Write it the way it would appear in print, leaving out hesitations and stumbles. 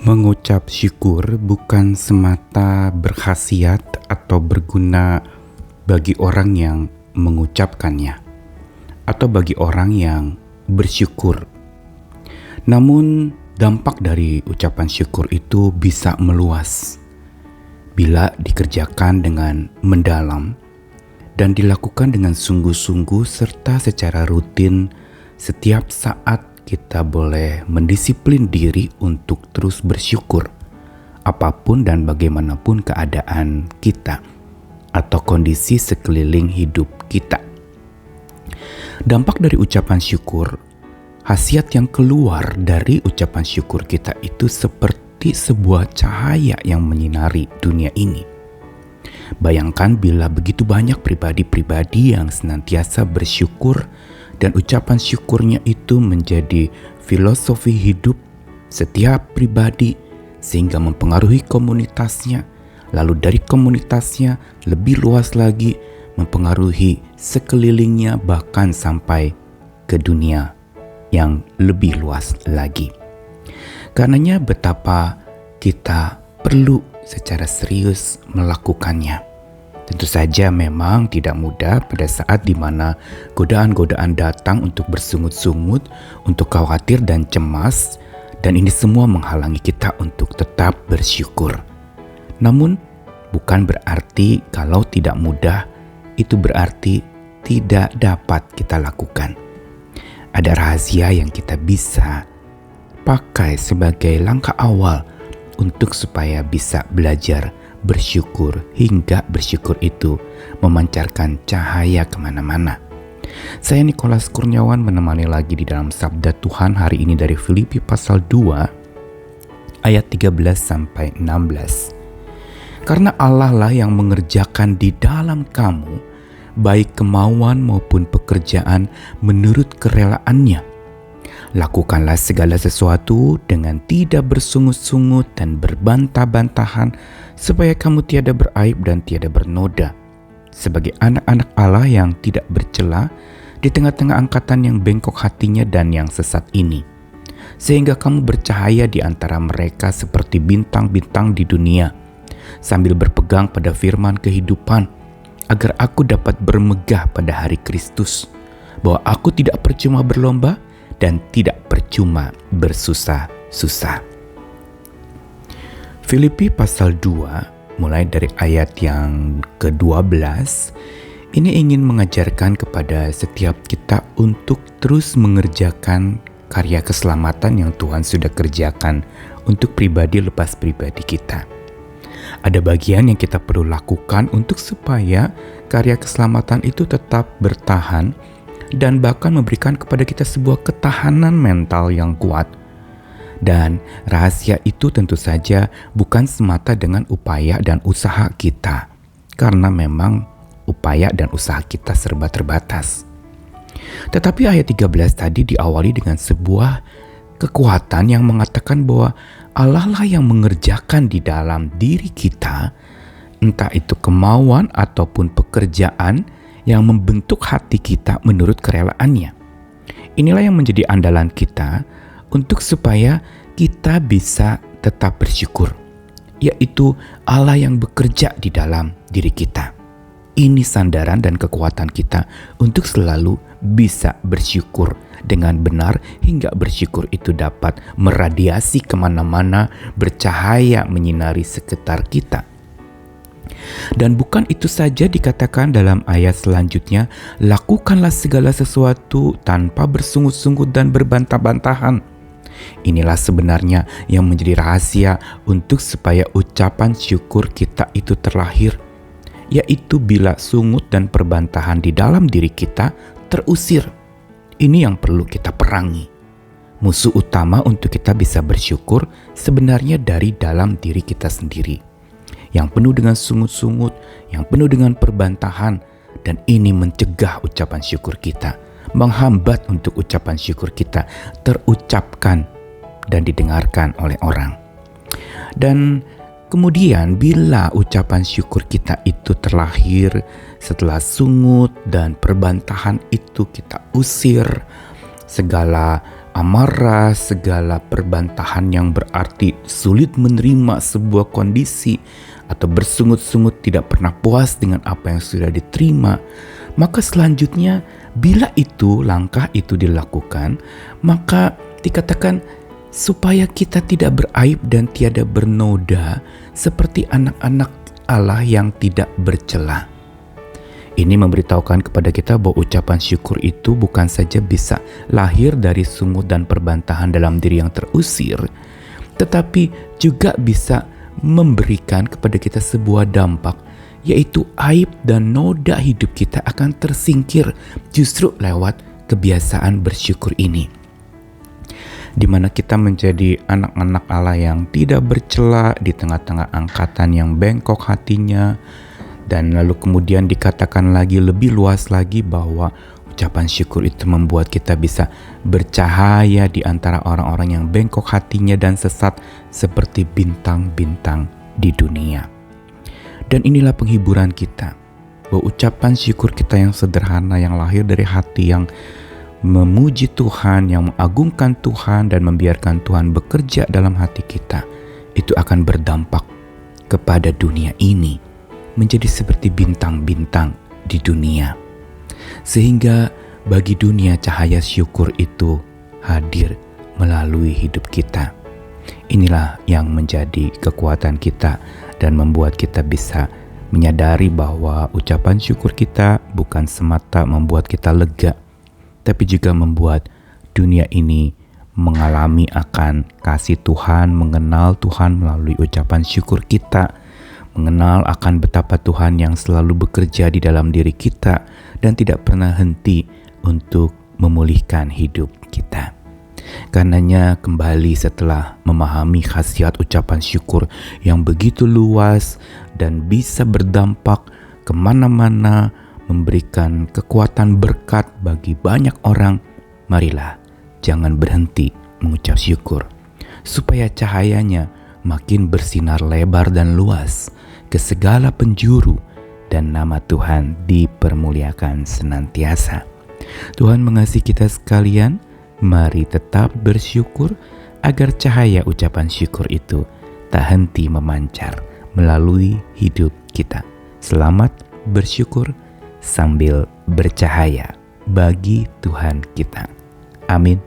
Mengucap syukur bukan semata berkhasiat atau berguna bagi orang yang mengucapkannya atau bagi orang yang bersyukur. Namun dampak dari ucapan syukur itu bisa meluas bila dikerjakan dengan mendalam dan dilakukan dengan sungguh-sungguh serta secara rutin. Setiap saat kita boleh mendisiplin diri untuk terus bersyukur apapun dan bagaimanapun keadaan kita atau kondisi sekeliling hidup kita. Dampak dari ucapan syukur, khasiat yang keluar dari ucapan syukur kita itu seperti sebuah cahaya yang menyinari dunia ini. Bayangkan bila begitu banyak pribadi-pribadi yang senantiasa bersyukur dan ucapan syukurnya itu menjadi filosofi hidup setiap pribadi sehingga mempengaruhi komunitasnya, lalu dari komunitasnya lebih luas lagi mempengaruhi sekelilingnya bahkan sampai ke dunia yang lebih luas lagi. Karenanya betapa kita perlu secara serius melakukannya. Tentu saja memang tidak mudah pada saat di mana godaan-godaan datang untuk bersungut-sungut, untuk khawatir dan cemas, dan ini semua menghalangi kita untuk tetap bersyukur. Namun bukan berarti kalau tidak mudah, itu berarti tidak dapat kita lakukan. Ada rahasia yang kita bisa pakai sebagai langkah awal untuk supaya bisa belajar bersyukur hingga bersyukur itu memancarkan cahaya kemana-mana. Saya Nikolas Kurniawan menemani lagi di dalam Sabda Tuhan hari ini dari Filipi pasal 2 ayat 13-16. Karena Allah lah yang mengerjakan di dalam kamu baik kemauan maupun pekerjaan menurut kerelaannya. Lakukanlah segala sesuatu dengan tidak bersungut-sungut dan berbantah-bantahan, supaya kamu tiada beraib dan tiada bernoda, sebagai anak-anak Allah yang tidak bercela di tengah-tengah angkatan yang bengkok hatinya dan yang sesat ini, sehingga kamu bercahaya di antara mereka seperti bintang-bintang di dunia, sambil berpegang pada firman kehidupan, agar aku dapat bermegah pada hari Kristus, bahwa aku tidak percuma berlomba dan tidak percuma bersusah-susah. Filipi pasal 2 mulai dari ayat yang ke-12 ini ingin mengajarkan kepada setiap kita untuk terus mengerjakan karya keselamatan yang Tuhan sudah kerjakan untuk pribadi lepas pribadi kita. Ada bagian yang kita perlu lakukan untuk supaya karya keselamatan itu tetap bertahan dan bahkan memberikan kepada kita sebuah ketahanan mental yang kuat. Dan rahasia itu tentu saja bukan semata dengan upaya dan usaha kita, karena memang upaya dan usaha kita serba terbatas. Tetapi ayat 13 tadi diawali dengan sebuah kekuatan yang mengatakan bahwa Allah lah yang mengerjakan di dalam diri kita, entah itu kemauan ataupun pekerjaan yang membentuk hati kita menurut kerelaannya. Inilah yang menjadi andalan kita untuk supaya kita bisa tetap bersyukur, yaitu Allah yang bekerja di dalam diri kita. Ini sandaran dan kekuatan kita untuk selalu bisa bersyukur dengan benar hingga bersyukur itu dapat meradiasi kemana-mana, bercahaya menyinari sekitar kita. Dan bukan itu saja dikatakan dalam ayat selanjutnya, lakukanlah segala sesuatu tanpa bersungut-sungut dan berbantah-bantahan. Inilah sebenarnya yang menjadi rahasia untuk supaya ucapan syukur kita itu terlahir, yaitu bila sungut dan perbantahan di dalam diri kita terusir. Ini yang perlu kita perangi. Musuh utama untuk kita bisa bersyukur sebenarnya dari dalam diri kita sendiri, yang penuh dengan sungut-sungut, yang penuh dengan perbantahan, dan ini mencegah ucapan syukur kita, menghambat untuk ucapan syukur kita terucapkan dan didengarkan oleh orang. Dan kemudian bila ucapan syukur kita itu terlahir setelah sungut dan perbantahan itu kita usir, segala amarah, segala perbantahan yang berarti sulit menerima sebuah kondisi, atau bersungut-sungut tidak pernah puas dengan apa yang sudah diterima, maka selanjutnya bila langkah itu dilakukan, maka dikatakan supaya kita tidak beraib dan tiada bernoda seperti anak-anak Allah yang tidak bercela. Ini memberitahukan kepada kita bahwa ucapan syukur itu bukan saja bisa lahir dari sungut dan perbantahan dalam diri yang terusir, tetapi juga bisa memberikan kepada kita sebuah dampak, yaitu aib dan noda hidup kita akan tersingkir justru lewat kebiasaan bersyukur ini. Di mana kita menjadi anak-anak Allah yang tidak bercela di tengah-tengah angkatan yang bengkok hatinya. Dan lalu kemudian dikatakan lagi lebih luas lagi bahwa ucapan syukur itu membuat kita bisa bercahaya di antara orang-orang yang bengkok hatinya dan sesat seperti bintang-bintang di dunia. Dan inilah penghiburan kita, bahwa ucapan syukur kita yang sederhana, yang lahir dari hati yang memuji Tuhan, yang mengagungkan Tuhan dan membiarkan Tuhan bekerja dalam hati kita, itu akan berdampak kepada dunia ini menjadi seperti bintang-bintang di dunia. Sehingga bagi dunia cahaya syukur itu hadir melalui hidup kita. Inilah yang menjadi kekuatan kita dan membuat kita bisa menyadari bahwa ucapan syukur kita bukan semata membuat kita lega, tapi juga membuat dunia ini mengalami akan kasih Tuhan, mengenal Tuhan melalui ucapan syukur kita, mengenal akan betapa Tuhan yang selalu bekerja di dalam diri kita dan tidak pernah henti untuk memulihkan hidup kita. Karenanya kembali setelah memahami khasiat ucapan syukur yang begitu luas dan bisa berdampak kemana-mana, memberikan kekuatan berkat bagi banyak orang, marilah jangan berhenti mengucap syukur, supaya cahayanya makin bersinar lebar dan luas ke segala penjuru dan nama Tuhan dipermuliakan senantiasa. Tuhan mengasihi kita sekalian, mari tetap bersyukur agar cahaya ucapan syukur itu tak henti memancar melalui hidup kita. Selamat bersyukur sambil bercahaya bagi Tuhan kita. Amin.